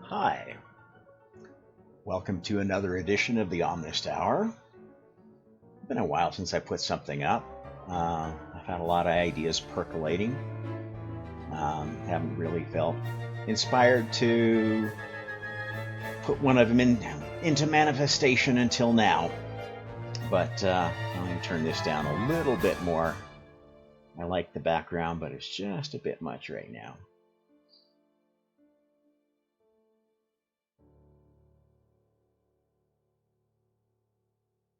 Hi, welcome to another edition of the Omnist Hour. It's been a while since I put something up. I've had a lot of ideas percolating. Haven't really felt inspired to put one of them into manifestation until now. But let me turn this down a little bit more. I like the background, but it's just a bit much right now.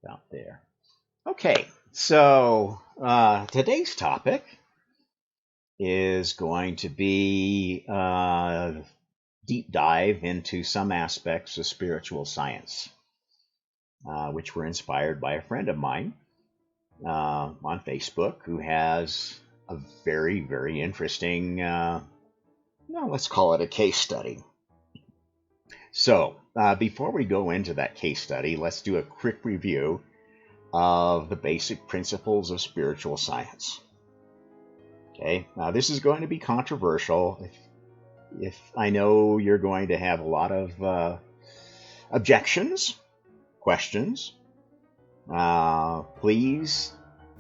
About there. Okay, so today's topic is going to be a deep dive into some aspects of spiritual science, which were inspired by a friend of mine on Facebook who has a very, very interesting, let's call it a case study. So, before we go into that case study, let's do a quick review of the basic principles of spiritual science. Okay, now this is going to be controversial. If I know you're going to have a lot of objections, questions, please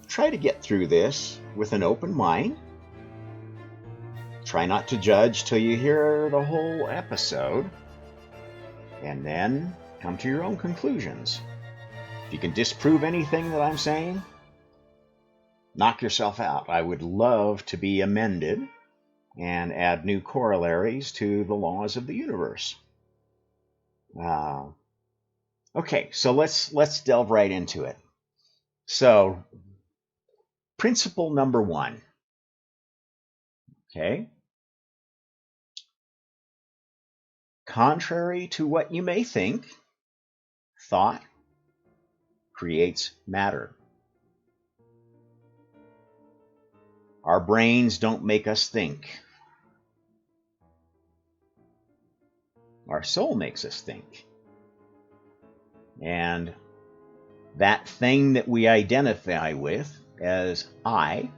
try to get through this with an open mind. Try not to judge till you hear the whole episode, and then come to your own conclusions. If you can disprove anything that I'm saying, knock yourself out. I would love to be amended and add new corollaries to the laws of the universe. Okay, so let's delve right into it. So, principle number one. Okay. Contrary to what you may think, thought creates matter. Our brains don't make us think. Our soul makes us think. And that thing that we identify with as I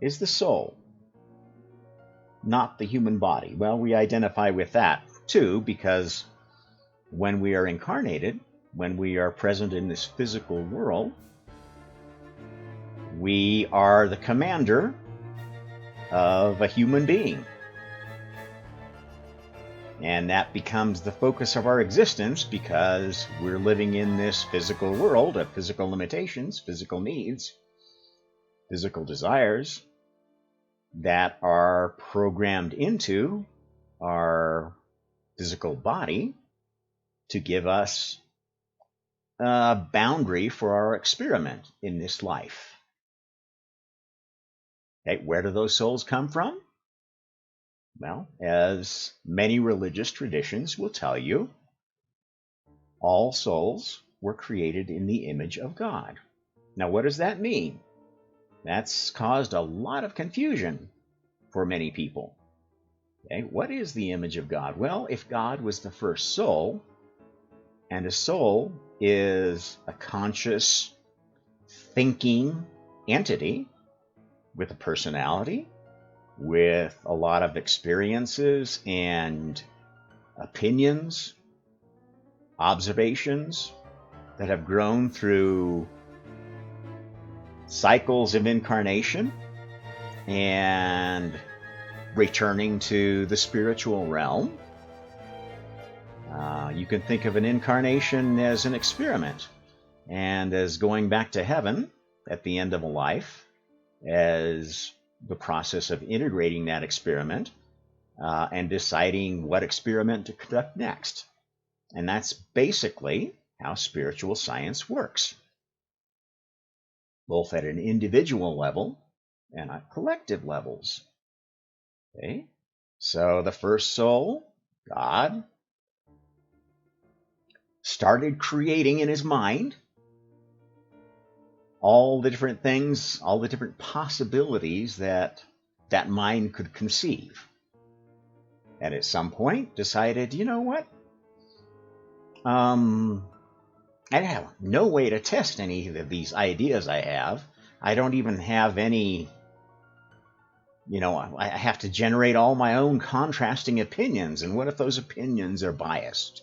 is the soul, not the human body. Well, we identify with that too, because when we are incarnated, when we are present in this physical world, we are the commander of a human being. And that becomes the focus of our existence because we're living in this physical world of physical limitations, physical needs, physical desires that are programmed into our physical body to give us a boundary for our experiment in this life. Okay, where do those souls come from? Well, as many religious traditions will tell you, all souls were created in the image of God. Now, what does that mean? That's caused a lot of confusion for many people. Okay, what is the image of God? Well, if God was the first soul, and a soul is a conscious, thinking entity with a personality, with a lot of experiences and opinions, observations that have grown through cycles of incarnation and returning to the spiritual realm. You can think of an incarnation as an experiment and as going back to heaven at the end of a life as the process of integrating that experiment and deciding what experiment to conduct next. And that's basically how spiritual science works, both at an individual level and at collective levels. Okay? So the first soul, God, started creating in his mind all the different things, all the different possibilities that that mind could conceive. And at some point decided, you know what? I have no way to test any of these ideas I have. I don't even have any I have to generate all my own contrasting opinions, and what if those opinions are biased?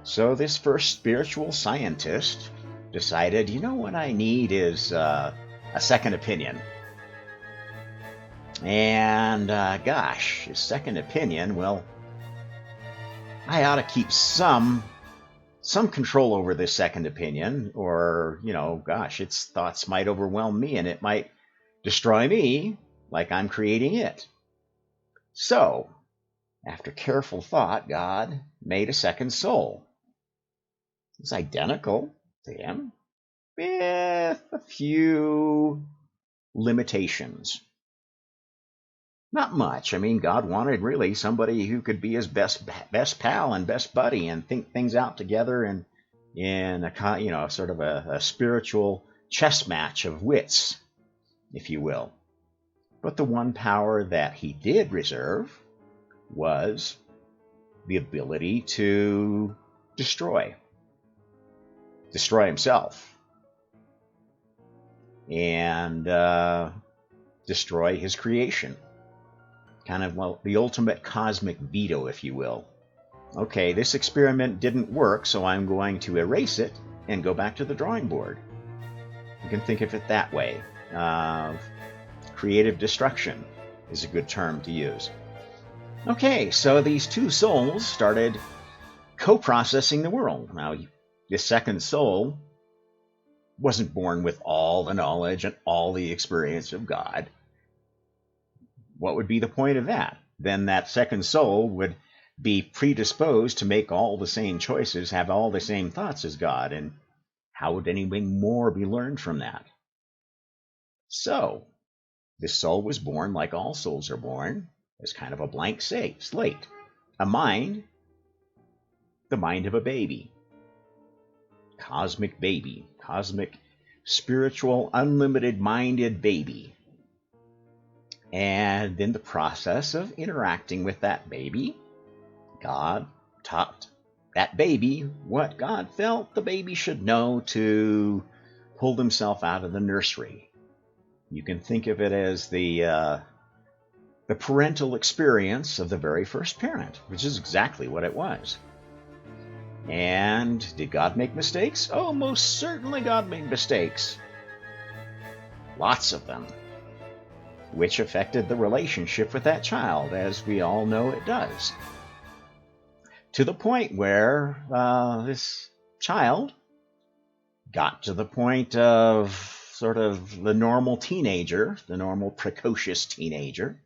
So this first spiritual scientist decided, what I need is a second opinion. And gosh, his second opinion, well, I ought to keep some control over this second opinion, or, gosh, its thoughts might overwhelm me and it might destroy me like I'm creating it. So, after careful thought, God made a second soul. It's identical to him, with a few limitations. Not much. I mean, God wanted really somebody who could be his best pal and best buddy and think things out together in a sort of a spiritual chess match of wits, if you will. But the one power that he did reserve was the ability to destroy himself and destroy his creation. Kind of the ultimate cosmic veto, if you will. Okay, this experiment didn't work, so I'm going to erase it and go back to the drawing board. You can think of it that way. Creative destruction is a good term to use. Okay, so these two souls started co-processing the world. Now, this second soul wasn't born with all the knowledge and all the experience of God. What would be the point of that? Then that second soul would be predisposed to make all the same choices, have all the same thoughts as God, and how would anything more be learned from that? So, this soul was born like all souls are born, as kind of a blank slate, a mind, the mind of a baby, cosmic spiritual, unlimited minded baby. And in the process of interacting with that baby, God taught that baby what God felt the baby should know to pull himself out of the nursery. You can think of it as the parental experience of the very first parent, which is exactly what it was. And did God make mistakes? Oh, most certainly God made mistakes. Lots of them. Which affected the relationship with that child, as we all know it does. To the point where this child got to the point of sort of the normal teenager, the normal precocious teenager,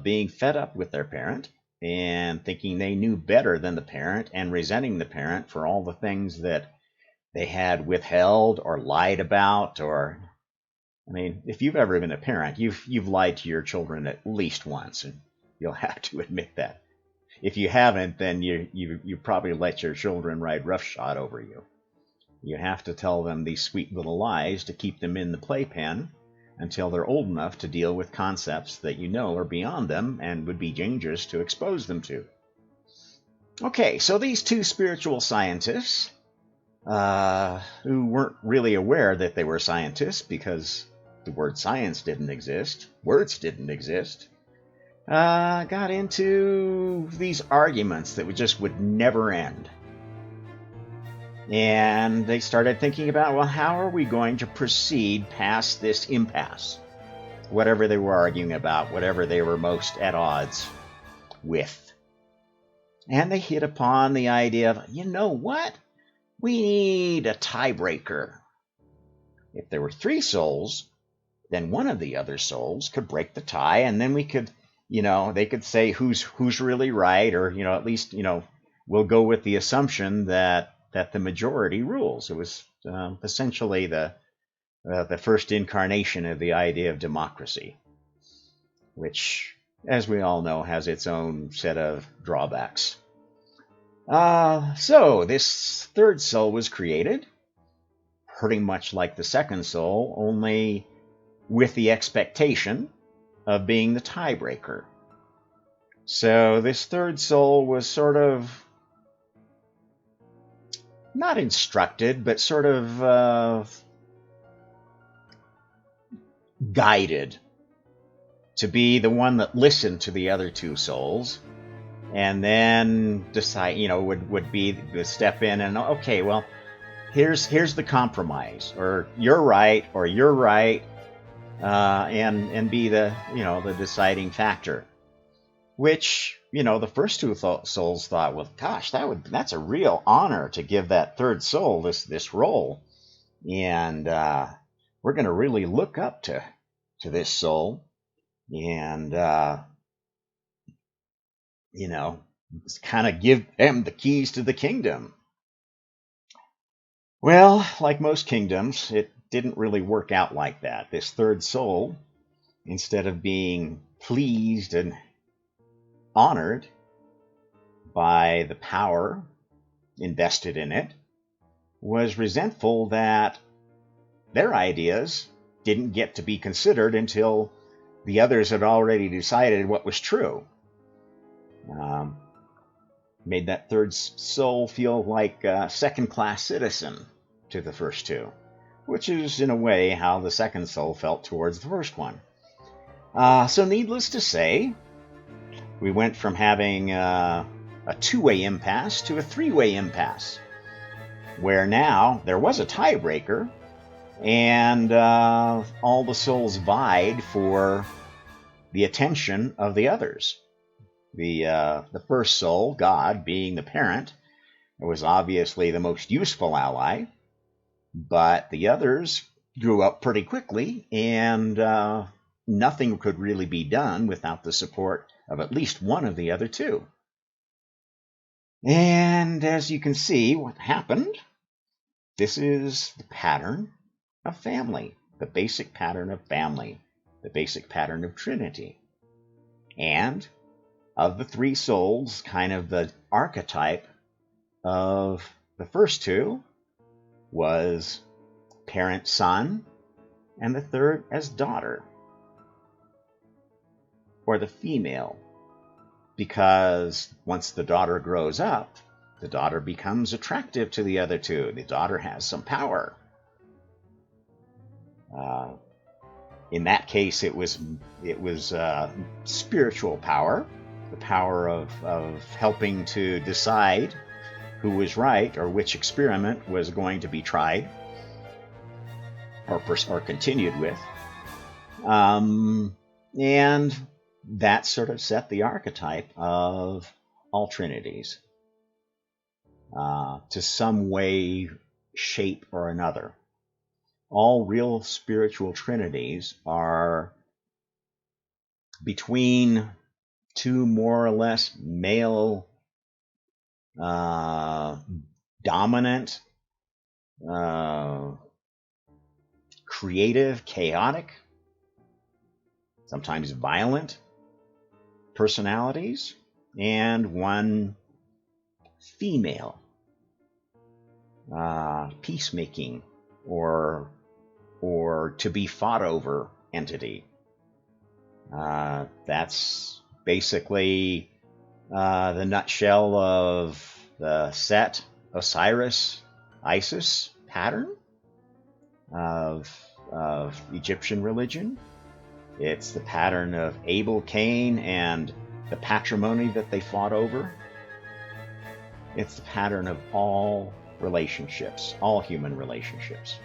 being fed up with their parent and thinking they knew better than the parent and resenting the parent for all the things that they had withheld or lied about. Or, I mean, if you've ever been a parent, you've lied to your children at least once, and you'll have to admit that. If you haven't, then you probably let your children ride roughshod over you. You have to tell them these sweet little lies to keep them in the playpen until they're old enough to deal with concepts that you know are beyond them and would be dangerous to expose them to. Okay, so these two spiritual scientists, who weren't really aware that they were scientists because the word science didn't exist, words didn't exist, got into these arguments that would never end. And they started thinking about, well, how are we going to proceed past this impasse? Whatever they were arguing about, whatever they were most at odds with. And they hit upon the idea of, you know what? We need a tiebreaker. If there were three souls, then one of the other souls could break the tie, and then we could, they could say who's really right, or, at least, we'll go with the assumption that the majority rules. It was essentially the first incarnation of the idea of democracy, which, as we all know, has its own set of drawbacks. So this third soul was created, pretty much like the second soul, only with the expectation of being the tiebreaker. So this third soul was sort of not instructed, but sort of guided to be the one that listened to the other two souls, and then decide, would be to step in and, okay, well, here's the compromise, or you're right, and be the the deciding factor. Which the first two souls thought, well, gosh, that's a real honor to give that third soul this role, and we're going to really look up to this soul, and kind of give them the keys to the kingdom. Well, like most kingdoms, it didn't really work out like that. This third soul, instead of being pleased and honored by the power invested in it, was resentful that their ideas didn't get to be considered until the others had already decided what was true. Made that third soul feel like a second-class citizen to the first two, which is in a way how the second soul felt towards the first one. So needless to say, we went from having a two-way impasse to a three-way impasse, where now there was a tiebreaker, and all the souls vied for the attention of the others. The first soul, God, being the parent, was obviously the most useful ally, but the others grew up pretty quickly, and nothing could really be done without the support of at least one of the other two. And as you can see, what happened, this is the pattern of family, the basic pattern of family, the basic pattern of Trinity. And of the three souls, kind of the archetype of the first two was parent-son, and the third as daughter, or the female, because once the daughter grows up, the daughter becomes attractive to the other two. The daughter has some power. In that case, it was spiritual power, the power of helping to decide who was right, or which experiment was going to be tried or continued with. And that sort of set the archetype of all trinities to some way, shape, or another. All real spiritual trinities are between two more or less male dominant, creative, chaotic, sometimes violent personalities, and one female, peacemaking or to be fought over entity. That's basically the nutshell of the Set, Osiris, Isis pattern of Egyptian religion. It's the pattern of Abel, Cain, and the patrimony that they fought over. It's the pattern of all relationships, all human relationships.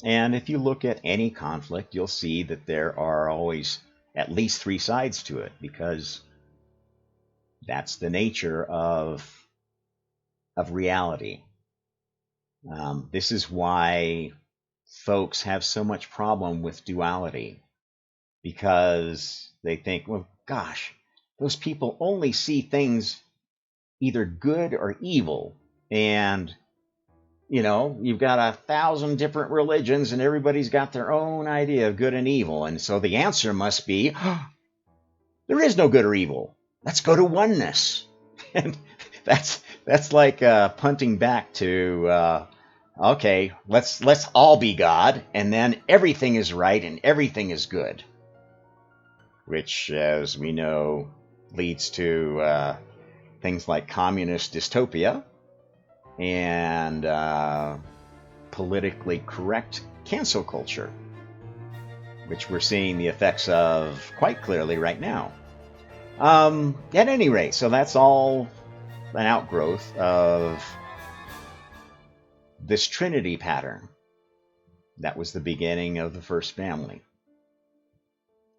And if you look at any conflict, you'll see that there are always at least three sides to it, because that's the nature of reality. This is why folks have so much problem with duality, because they think, well, gosh, those people only see things either good or evil, and you've got 1,000 different religions and everybody's got their own idea of good and evil. And so the answer must be, there is no good or evil. Let's go to oneness. And that's like punting back to, okay, let's all be God, and then everything is right and everything is good. Which, as we know, leads to things like communist dystopia and politically correct cancel culture. which we're seeing the effects of quite clearly right now. At any rate, so that's all an outgrowth of this Trinity pattern. That was the beginning of the first family.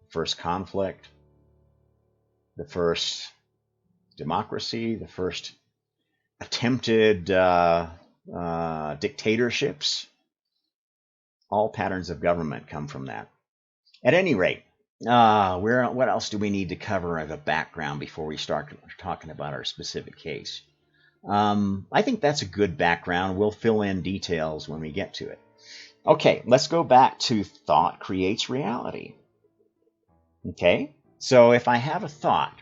First conflict, the first democracy, the first attempted dictatorships. All patterns of government come from that. At any rate, what else do we need to cover as a background before we start talking about our specific case? I think that's a good background. We'll fill in details when we get to it. Okay, let's go back to thought creates reality. Okay, so if I have a thought,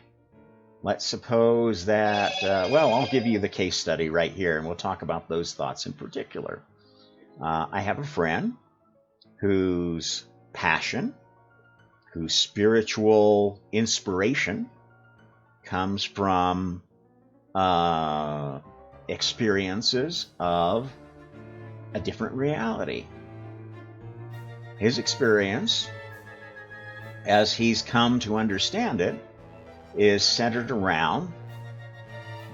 let's suppose that, I'll give you the case study right here, and we'll talk about those thoughts in particular. I have a friend whose passion, whose spiritual inspiration comes from experiences of a different reality. His experience, as he's come to understand it, is centered around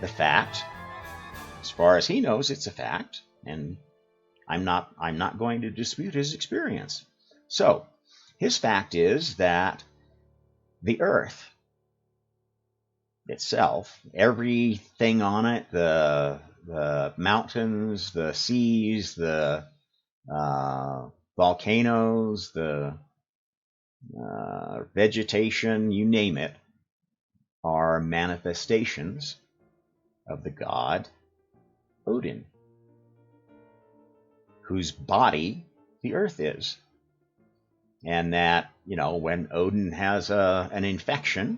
the fact, as far as he knows, it's a fact, and I'm not going to dispute his experience. So, his fact is that the Earth itself, everything on it, the mountains, the seas, the volcanoes, the vegetation, you name it, are manifestations of the god Odin, whose body the Earth is. And that, when Odin has an infection,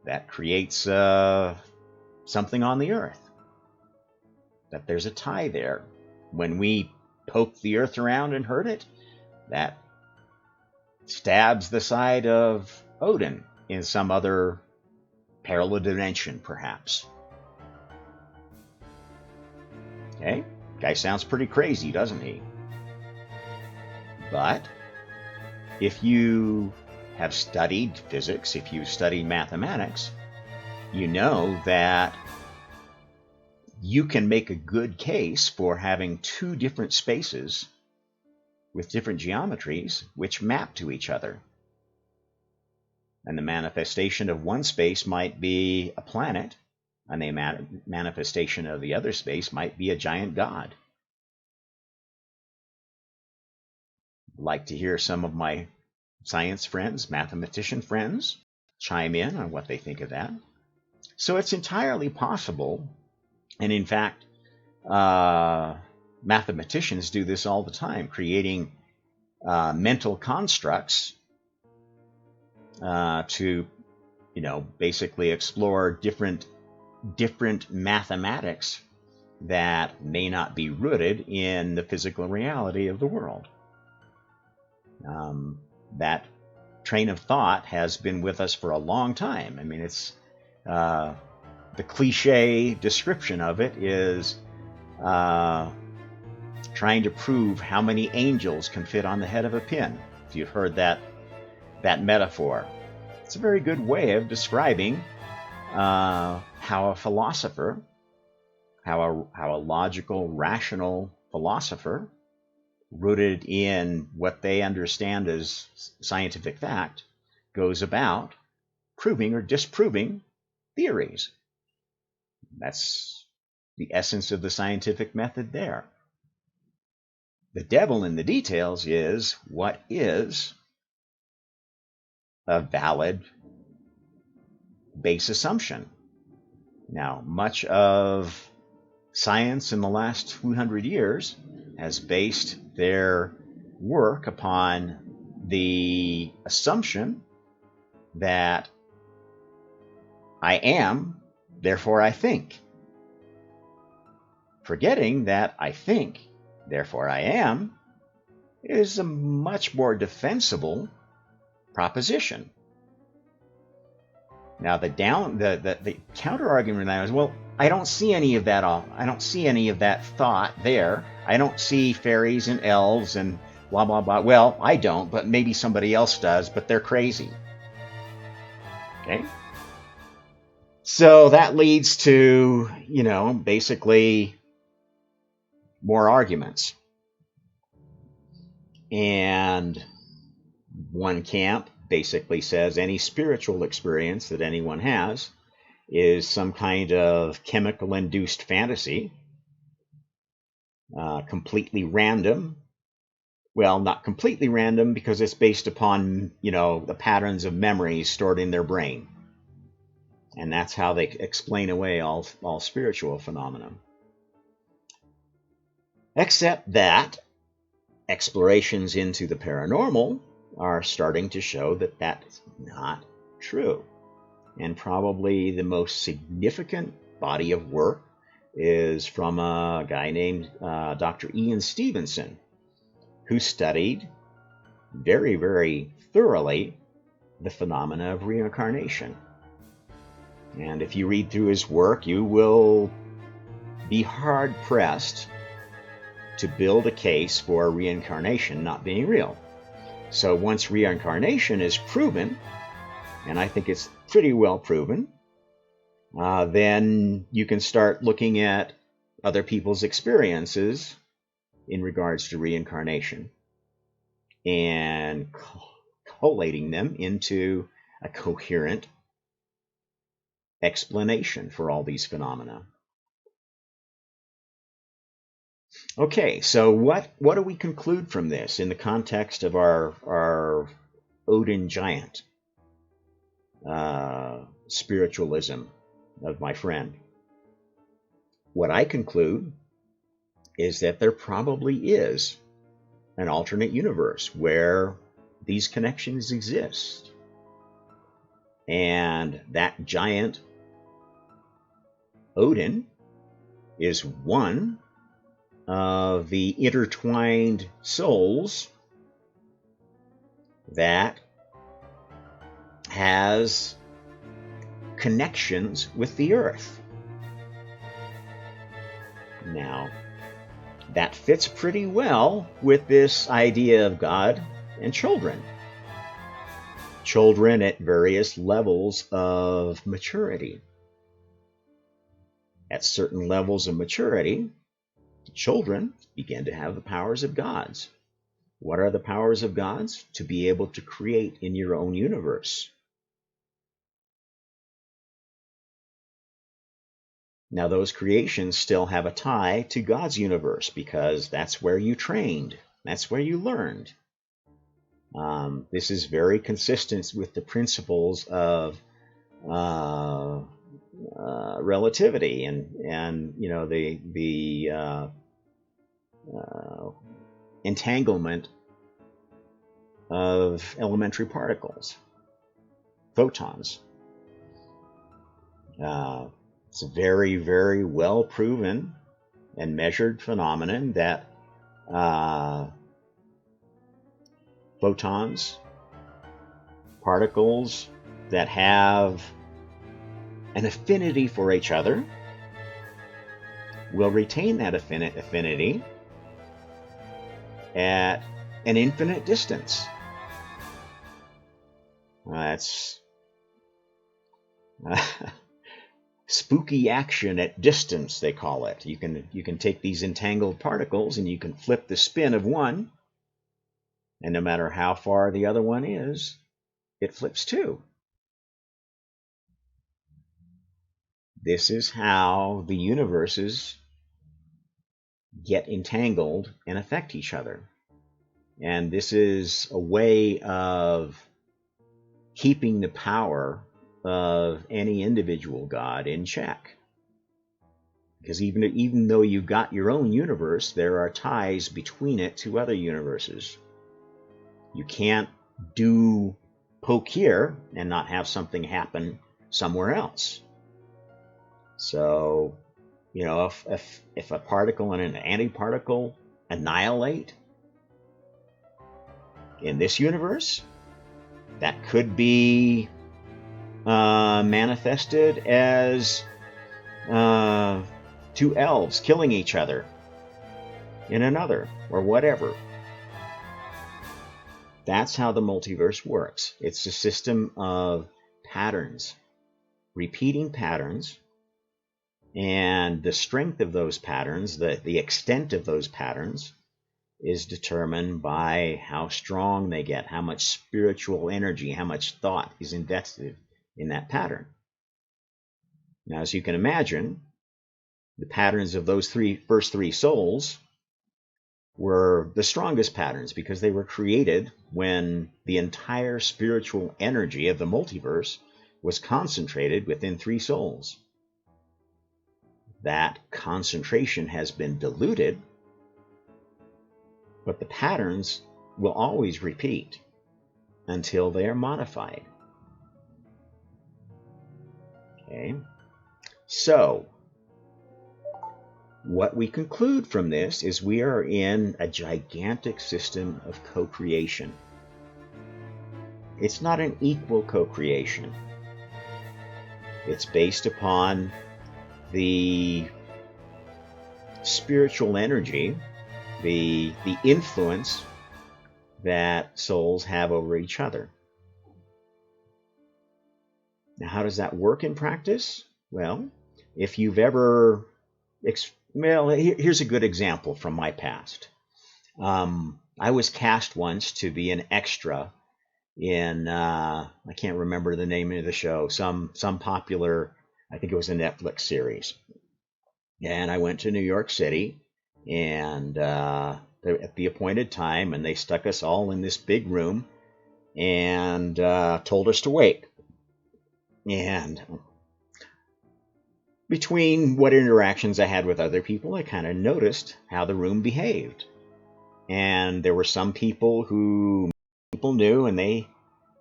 that creates something on the Earth. That there's a tie there. When we poke the Earth around and hurt it, that stabs the side of Odin in some other parallel dimension, perhaps. Okay? Guy sounds pretty crazy, doesn't he? But if you have studied physics, if you've studied mathematics, you know that you can make a good case for having two different spaces with different geometries which map to each other. And the manifestation of one space might be a planet, and the manifestation of the other space might be a giant god. I'd like to hear some of my science friends, mathematician friends, chime in on what they think of that. So it's entirely possible, and in fact, mathematicians do this all the time, creating mental constructs to, basically explore different mathematics that may not be rooted in the physical reality of the world. That train of thought has been with us for a long time. I mean, it's the cliche description of it is trying to prove how many angels can fit on the head of a pin. If you've heard that metaphor, it's a very good way of describing how a philosopher, how a logical, rational philosopher, rooted in what they understand as scientific fact, goes about proving or disproving theories. That's the essence of the scientific method there. The devil in the details is what is a valid base assumption. Now, much of science in the last 200 years has based their work upon the assumption that I am, therefore I think. Forgetting that I think, therefore I am, is a much more defensible proposition. Now the counter argument now is, well, I don't see any of that. I don't see any of that thought there. I don't see fairies and elves and blah, blah, blah. Well, I don't, but maybe somebody else does, but they're crazy. Okay? So that leads to, basically more arguments. And one camp basically says any spiritual experience that anyone has is some kind of chemical-induced fantasy, completely random. Well, not completely random because it's based upon, the patterns of memories stored in their brain. And that's how they explain away all spiritual phenomena. Except that explorations into the paranormal are starting to show that that's not true. And probably the most significant body of work is from a guy named Dr. Ian Stevenson, who studied very, very thoroughly the phenomena of reincarnation. And if you read through his work, you will be hard-pressed to build a case for reincarnation not being real. So once reincarnation is proven, and I think it's pretty well proven, then you can start looking at other people's experiences in regards to reincarnation and collating them into a coherent explanation for all these phenomena. Okay, so what do we conclude from this in the context of our Odin giant spiritualism of my friend? What I conclude is that there probably is an alternate universe where these connections exist. And that giant Odin is one of the intertwined souls that has connections with the earth. Now, that fits pretty well with this idea of God and children. Children at various levels of maturity. At certain levels of maturity, children begin to have the powers of gods. What are the powers of gods? To be able to create in your own universe. Now, those creations still have a tie to God's universe because that's where you trained. That's where you learned. This is very consistent with the principles of relativity and the entanglement of elementary particles, photons. It's a very, very well proven and measured phenomenon that photons, particles that have an affinity for each other, will retain that affinity at an infinite distance. That's spooky action at distance, they call it. You can take these entangled particles and you can flip the spin of one, and no matter how far the other one is, it flips too. This is how the universes get entangled and affect each other. And this is a way of keeping the power of any individual god in check. Because even though you've got your own universe, there are ties between it to other universes. You can't poke here and not have something happen somewhere else. So, if a particle and an antiparticle annihilate in this universe, that could be manifested as two elves killing each other in another, or whatever. That's how the multiverse works. It's a system of patterns, repeating patterns, and the strength of those patterns, the extent of those patterns, is determined by how strong they get, how much spiritual energy, how much thought is invested in that pattern. Now, as you can imagine, the patterns of those first three souls were the strongest patterns because they were created when the entire spiritual energy of the multiverse was concentrated within three souls. That concentration has been diluted, but the patterns will always repeat until they are modified. Okay, so what we conclude from this is we are in a gigantic system of co-creation. It's not an equal co-creation. It's based upon the spiritual energy, the influence that souls have over each other. Now, how does that work in practice? Well, if you've ever... Well, here's a good example from my past. I was cast once to be an extra in, I can't remember the name of the show, some popular, I think it was a Netflix series. And I went to New York City and at the appointed time, and they stuck us all in this big room and told us to wait. And between what interactions I had with other people, I kind of noticed how the room behaved. And there were some people who people knew, and they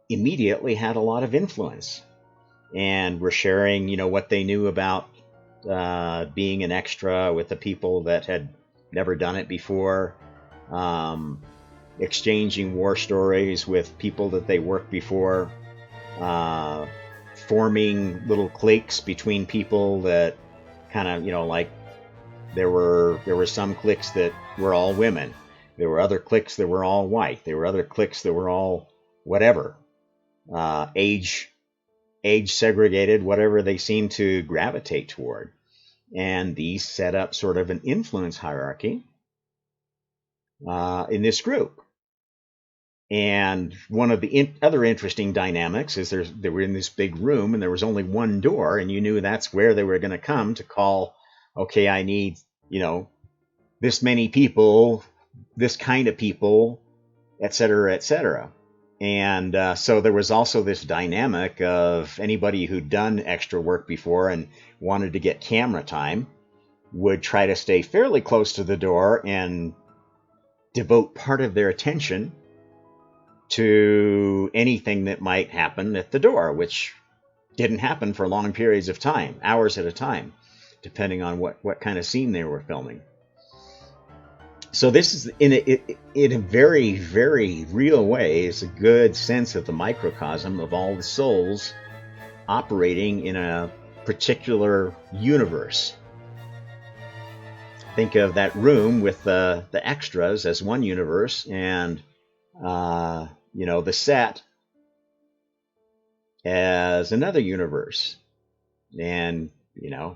immediately had a lot of influence and were sharing, what they knew about being an extra with the people that had never done it before, exchanging war stories with people that they worked before, forming little cliques between people that kind of, like there were some cliques that were all women. There were other cliques that were all white. There were other cliques that were all whatever, age segregated, whatever they seemed to gravitate toward. And these set up sort of an influence hierarchy in this group. And one of the other interesting dynamics is they were in this big room and there was only one door, and you knew that's where they were going to come to call, okay, I need, this many people, this kind of people, et cetera, et cetera. And so there was also this dynamic of anybody who'd done extra work before and wanted to get camera time would try to stay fairly close to the door and devote part of their attention to anything that might happen at the door, which didn't happen for long periods of time, hours at a time, depending on what kind of scene they were filming. So this is, in a very, very real way, is a good sense of the microcosm of all the souls operating in a particular universe. Think of that room with the extras as one universe, and the set as another universe. And,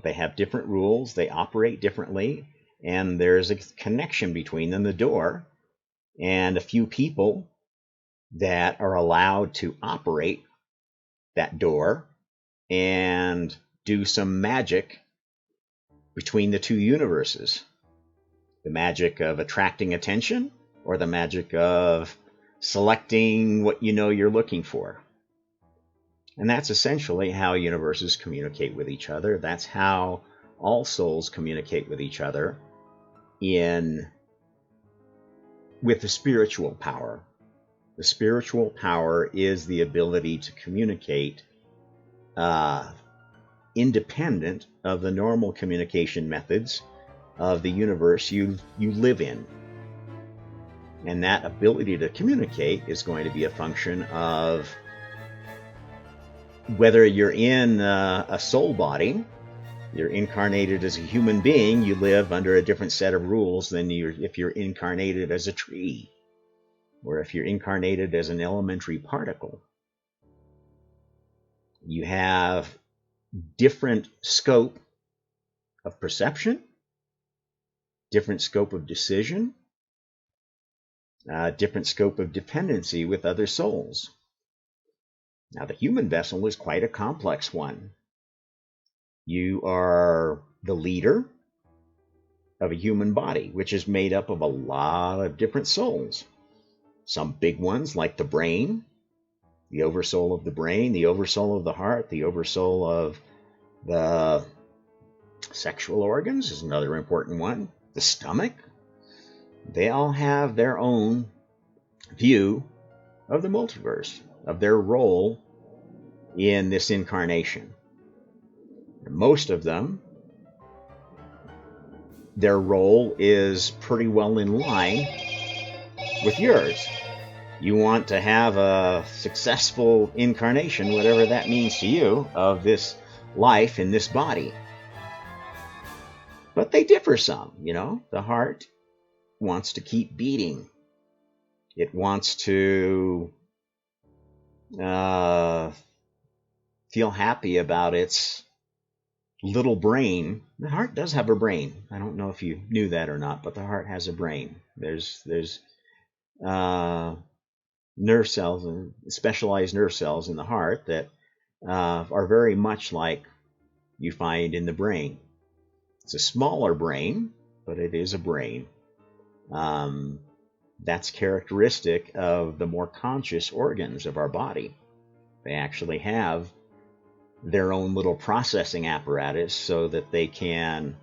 they have different rules, they operate differently, and there's a connection between them, the door, and a few people that are allowed to operate that door and do some magic between the two universes. The magic of attracting attention, or the magic of selecting what you're looking for. And that's essentially how universes communicate with each other. That's how all souls communicate with each other with the spiritual power. The spiritual power is the ability to communicate independent of the normal communication methods of the universe you live in. And that ability to communicate is going to be a function of whether you're in a soul body, you're incarnated as a human being, you live under a different set of rules than if you're incarnated as a tree. or if you're incarnated as an elementary particle, you have different scope of perception, different scope of decision, different scope of dependency with other souls. Now, the human vessel is quite a complex one. You are the leader of a human body, which is made up of a lot of different souls. Some big ones like the brain, the oversoul of the brain, the oversoul of the heart, the oversoul of the sexual organs is another important one. The stomach. They all have their own view of the multiverse, of their role in this incarnation. Most of them, their role is pretty well in line with yours. You want to have a successful incarnation, whatever that means to you, of this life in this body. But they differ some, you know. The heart wants to keep beating. It wants to feel happy about its little brain. The heart does have a brain. I don't know if you knew that or not, but the heart has a brain. There's nerve cells and specialized nerve cells in the heart that are very much like you find in the brain. It's a smaller brain, but it is a brain. That's characteristic of the more conscious organs of our body. They actually have their own little processing apparatus so that they can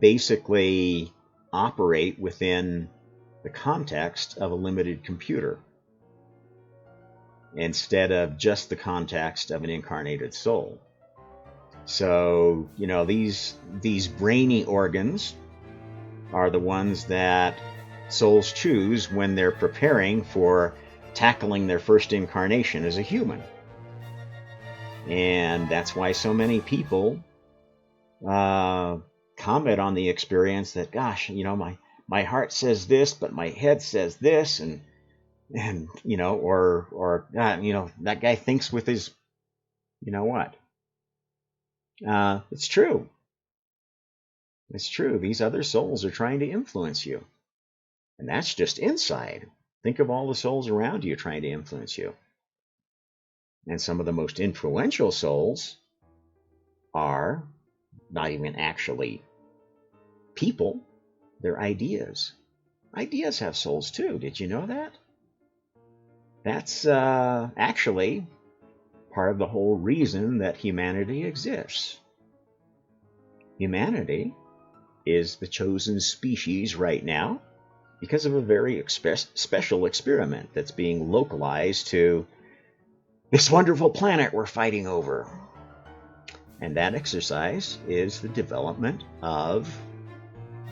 basically operate within the context of a limited computer instead of just the context of an incarnated soul. So, you know, these brainy organs are the ones that souls choose when they're preparing for tackling their first incarnation as a human. And that's why so many people comment on the experience that, gosh, you know, my heart says this, but my head says this, and you know, or you know, that guy thinks with his, you know what? It's true. It's true. These other souls are trying to influence you. And that's just inside. Think of all the souls around you trying to influence you. And some of the most influential souls are not even actually people, they're ideas. Ideas have souls too. Did you know that? That's actually part of the whole reason that humanity exists. Humanity is the chosen species right now because of a very special experiment that's being localized to this wonderful planet we're fighting over. And that exercise is the development of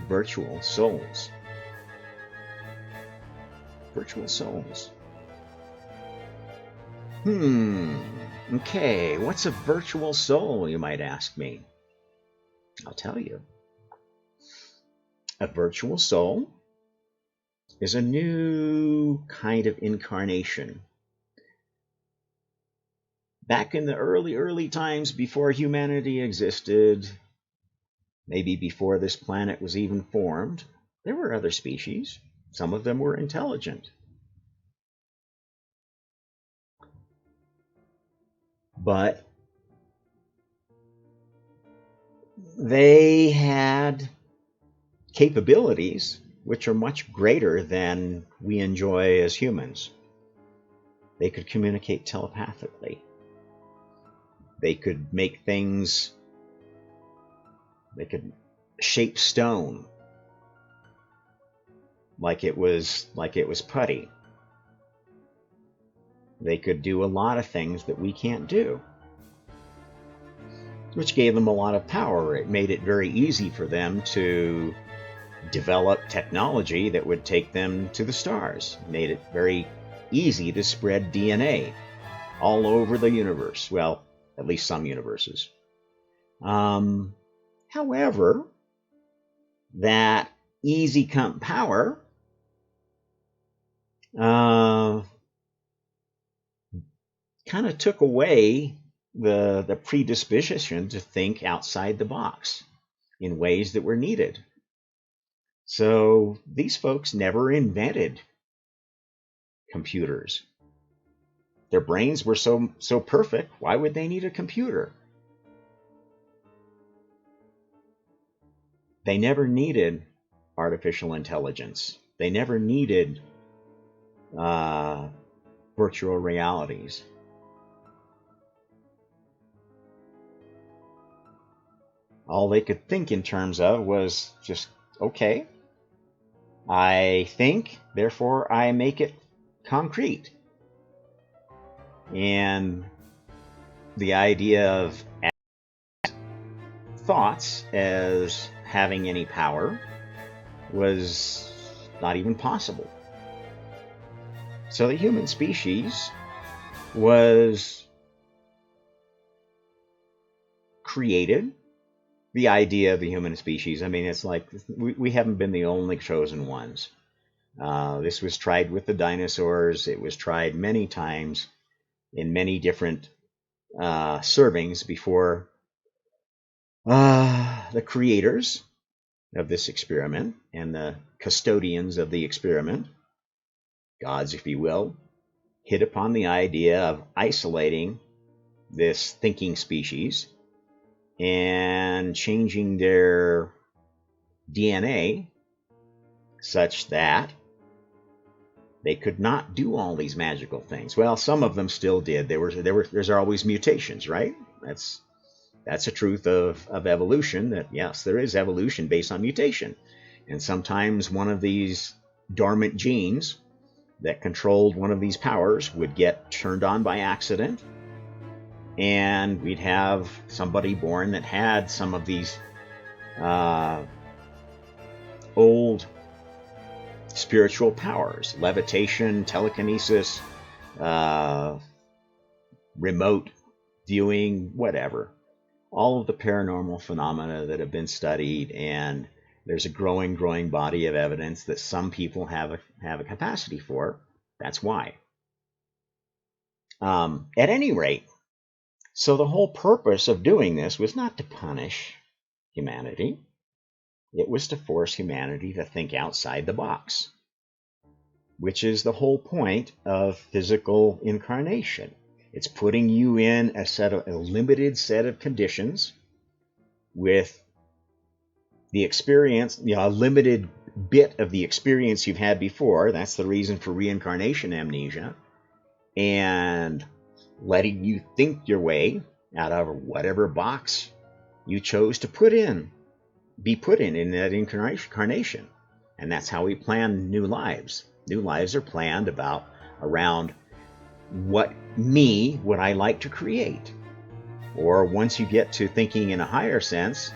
virtual souls. Virtual souls. Okay, what's a virtual soul, you might ask me? I'll tell you. A virtual soul is a new kind of incarnation. Back in the early times before humanity existed, maybe before this planet was even formed, there were other species. Some of them were intelligent. But they had capabilities which are much greater than we enjoy as humans. They could communicate telepathically. They could make things, they could shape stone like it was putty. They could do a lot of things that we can't do, which gave them a lot of power. It made it very easy for them to develop technology that would take them to the stars. It made it very easy to spread DNA all over the universe. Well, at least some universes. However, that easy come power kind of took away the predisposition to think outside the box in ways that were needed. So these folks never invented computers. Their brains were so perfect, why would they need a computer? They never needed artificial intelligence. They never needed virtual realities. All they could think in terms of was just, okay, I think, therefore I make it concrete. And the idea of thoughts as having any power was not even possible. So the human species was created. The idea of the human species, I mean, it's like we haven't been the only chosen ones. This was tried with the dinosaurs. It was tried many times in many different servings before the creators of this experiment and the custodians of the experiment, gods, if you will, hit upon the idea of isolating this thinking species and changing their DNA such that they could not do all these magical things. Well, some of them still did. There's always mutations, right? That's a truth of evolution, that yes, there is evolution based on mutation. And sometimes one of these dormant genes that controlled one of these powers would get turned on by accident, and we'd have somebody born that had some of these old spiritual powers, levitation, telekinesis, remote viewing, whatever. All of the paranormal phenomena that have been studied, and there's a growing body of evidence that some people have a capacity for. That's why. At any rate, so the whole purpose of doing this was not to punish humanity. It was to force humanity to think outside the box, which is the whole point of physical incarnation. It's putting you in a limited set of conditions with the experience, a limited bit of the experience you've had before. That's the reason for reincarnation amnesia. And letting you think your way out of whatever box you chose to be put in that incarnation. And that's how we plan new lives. New lives are planned around what would I like to create? Or once you get to thinking in a higher sense,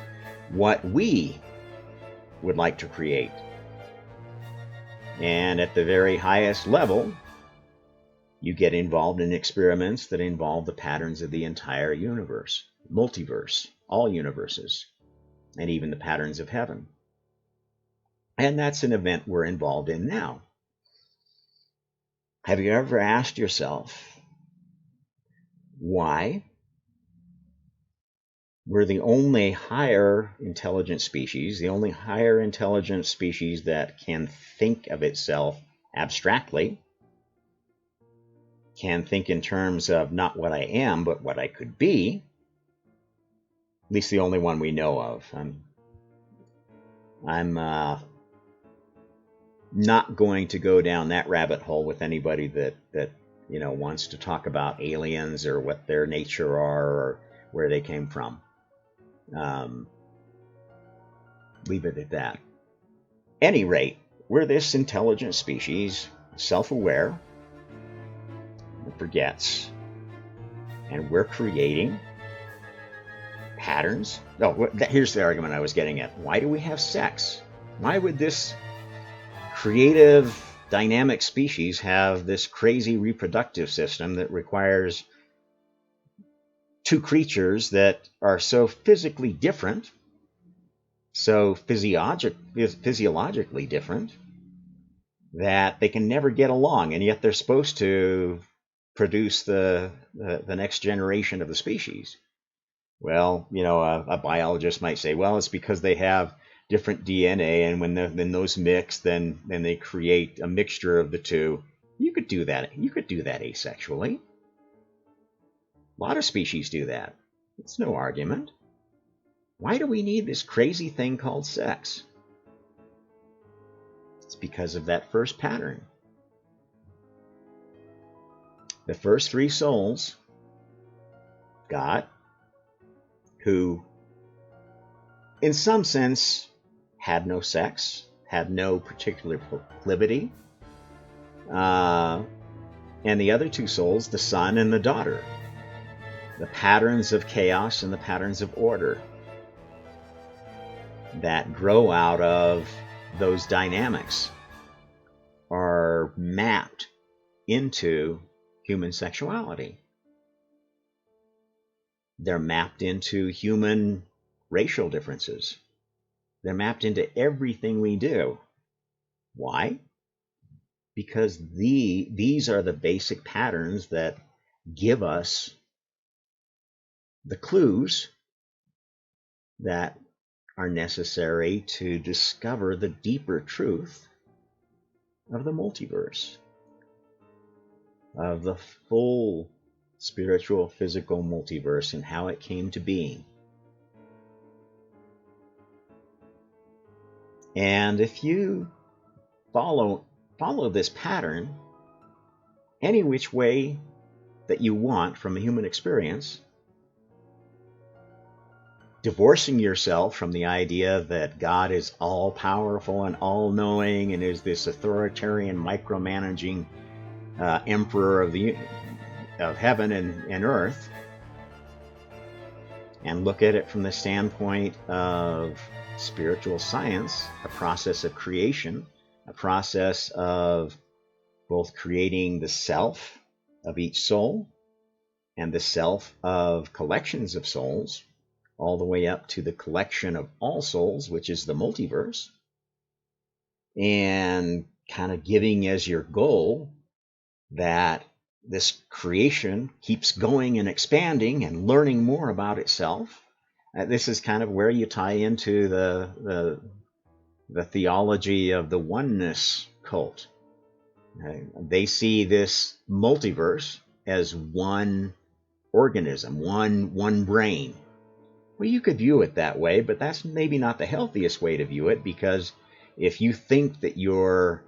what we would like to create. And at the very highest level, you get involved in experiments that involve the patterns of the entire universe, multiverse, all universes, and even the patterns of heaven. And that's an event we're involved in now. Have you ever asked yourself why we're the only higher intelligent species, the only higher intelligent species that can think of itself abstractly, can think in terms of not what I am, but what I could be, at least the only one we know of. I'm not going to go down that rabbit hole with anybody that wants to talk about aliens or what their nature are or where they came from. Leave it at that. Any rate, we're this intelligent species, self-aware, forgets, and we're creating patterns. No, here's the argument I was getting at. Why do we have sex? Why would this creative, dynamic species have this crazy reproductive system that requires two creatures that are so physically different, so physiologically different, that they can never get along, and yet they're supposed to produce the next generation of the species. Well, a biologist might say, well, it's because they have different DNA, and when those mix, then they create a mixture of the two. You could do that. You could do that asexually. A lot of species do that. It's no argument. Why do we need this crazy thing called sex? It's because of that first pattern. The first three souls got, who in some sense had no sex, had no particular proclivity, and the other two souls, the son and the daughter, the patterns of chaos and the patterns of order that grow out of those dynamics are mapped into human sexuality. They're mapped into human racial differences. They're mapped into everything we do. Why? Because these are the basic patterns that give us the clues that are necessary to discover the deeper truth of the multiverse, of the full spiritual, physical multiverse and how it came to being. And if you follow this pattern any which way that you want from a human experience, divorcing yourself from the idea that God is all-powerful and all-knowing and is this authoritarian, micromanaging emperor of heaven and earth, and look at it from the standpoint of spiritual science, a process of creation, a process of both creating the self of each soul and the self of collections of souls, all the way up to the collection of all souls, which is the multiverse, and kind of giving as your goal that this creation keeps going and expanding and learning more about itself. This is kind of where you tie into the theology of the oneness cult. They see this multiverse as one organism, one brain. Well, you could view it that way, but that's maybe not the healthiest way to view it, because if you think that you're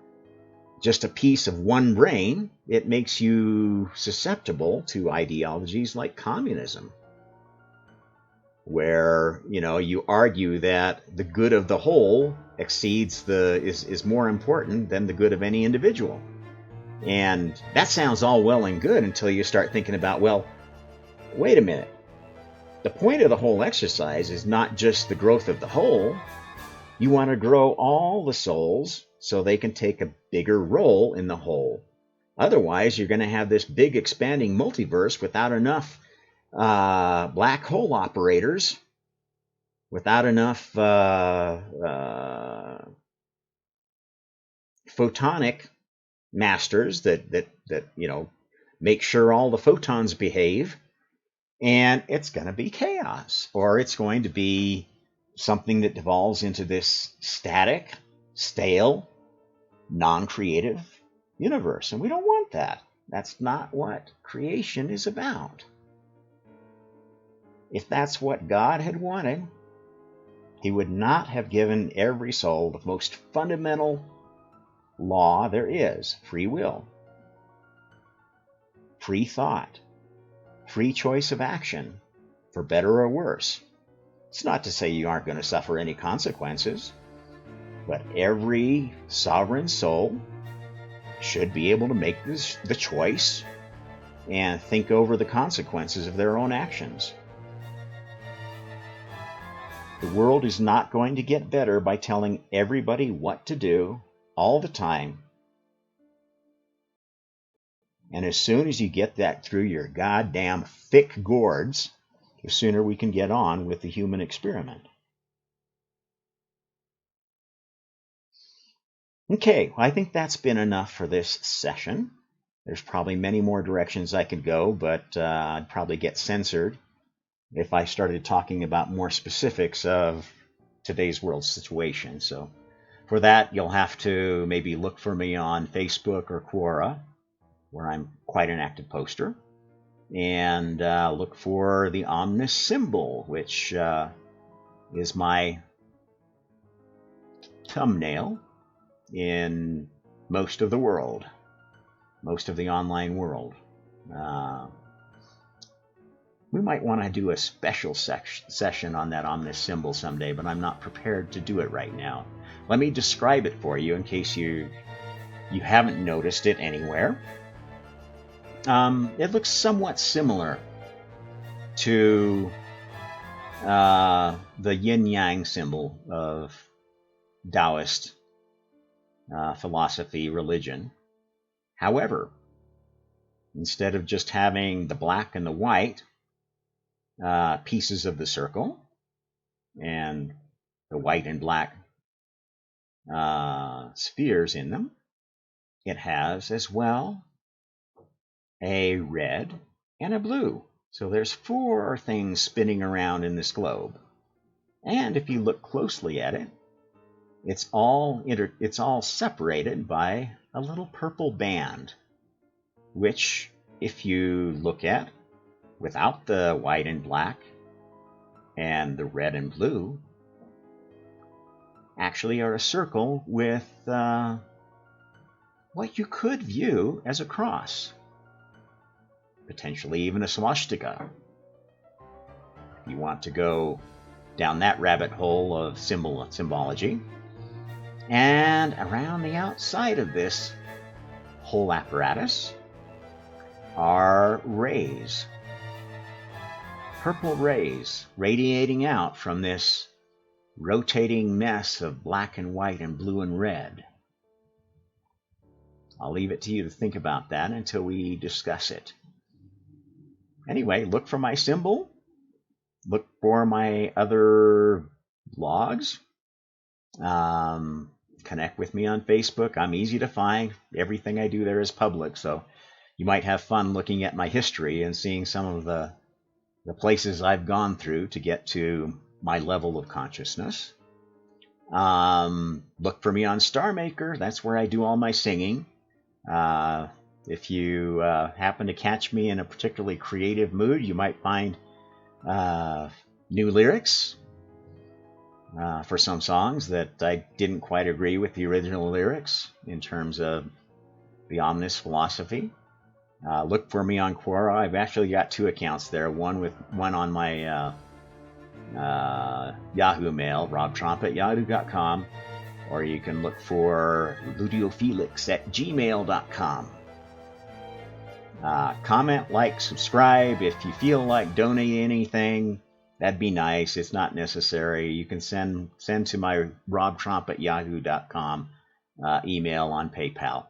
just a piece of one brain, it makes you susceptible to ideologies like communism, where you argue that the good of the whole is more important than the good of any individual. And that sounds all well and good until you start thinking about, well, wait a minute. The point of the whole exercise is not just the growth of the whole. You want to grow all the souls so they can take a bigger role in the whole. Otherwise, you're going to have this big expanding multiverse without enough black hole operators, without enough photonic masters that make sure all the photons behave. And it's going to be chaos, or it's going to be something that devolves into this static, stale, non-creative universe. And we don't want that. That's not what creation is about. If that's what God had wanted, He would not have given every soul the most fundamental law there is: free will, free thought, free choice of action, for better or worse. It's not to say you aren't going to suffer any consequences, but every sovereign soul should be able to make the choice and think over the consequences of their own actions. The world is not going to get better by telling everybody what to do all the time. And as soon as you get that through your goddamn thick gourds, the sooner we can get on with the human experiment. Okay, well, I think that's been enough for this session. There's probably many more directions I could go, but I'd probably get censored if I started talking about more specifics of today's world situation. So for that, you'll have to maybe look for me on Facebook or Quora, where I'm quite an active poster, and look for the Omnist symbol, which is my thumbnail in most of the world, most of the online world. We might want to do a special session on that Omnist symbol someday, but I'm not prepared to do it right now. Let me describe it for you in case you haven't noticed it anywhere. It looks somewhat similar to the yin-yang symbol of Taoist philosophy, religion. However, instead of just having the black and the white pieces of the circle and the white and black spheres in them, it has as well a red and a blue. So there's 4 things spinning around in this globe. And if you look closely at it, it's all separated by a little purple band, which, if you look at without the white and black and the red and blue, actually are a circle with what you could view as a cross, potentially even a swastika. If you want to go down that rabbit hole of symbology. And around the outside of this whole apparatus are rays, purple rays radiating out from this rotating mess of black and white and blue and red. I'll leave it to you to think about that until we discuss it. Anyway, look for my symbol. Look for my other blogs. Connect with me on Facebook. I'm easy to find. Everything I do there is public, so you might have fun looking at my history and seeing some of the places I've gone through to get to my level of consciousness. Look for me on Star Maker. That's where I do all my singing. If you happen to catch me in a particularly creative mood, you might find new lyrics for some songs that I didn't quite agree with the original lyrics in terms of the Omnist philosophy. Look for me on Quora. I've actually got 2 accounts there. One on my Yahoo mail, robtrump@yahoo.com, or you can look for ludiofelix@gmail.com. Comment, like, subscribe. If you feel like donating anything, that'd be nice. It's not necessary. You can send to my robtrump@yahoo.com email on PayPal.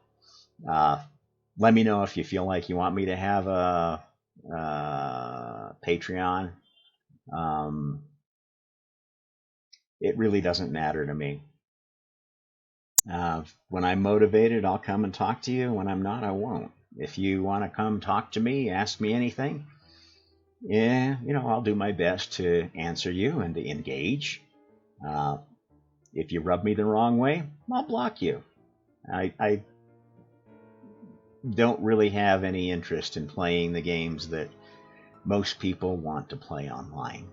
Let me know if you feel like you want me to have a Patreon. It really doesn't matter to me. When I'm motivated, I'll come and talk to you. When I'm not, I won't. If you want to come talk to me, ask me anything, yeah, I'll do my best to answer you and to engage. If you rub me the wrong way, I'll block you. I don't really have any interest in playing the games that most people want to play online.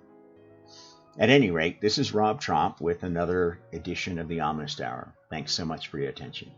At any rate, this is Rob Tromp with another edition of the Omnist Hour. Thanks so much for your attention.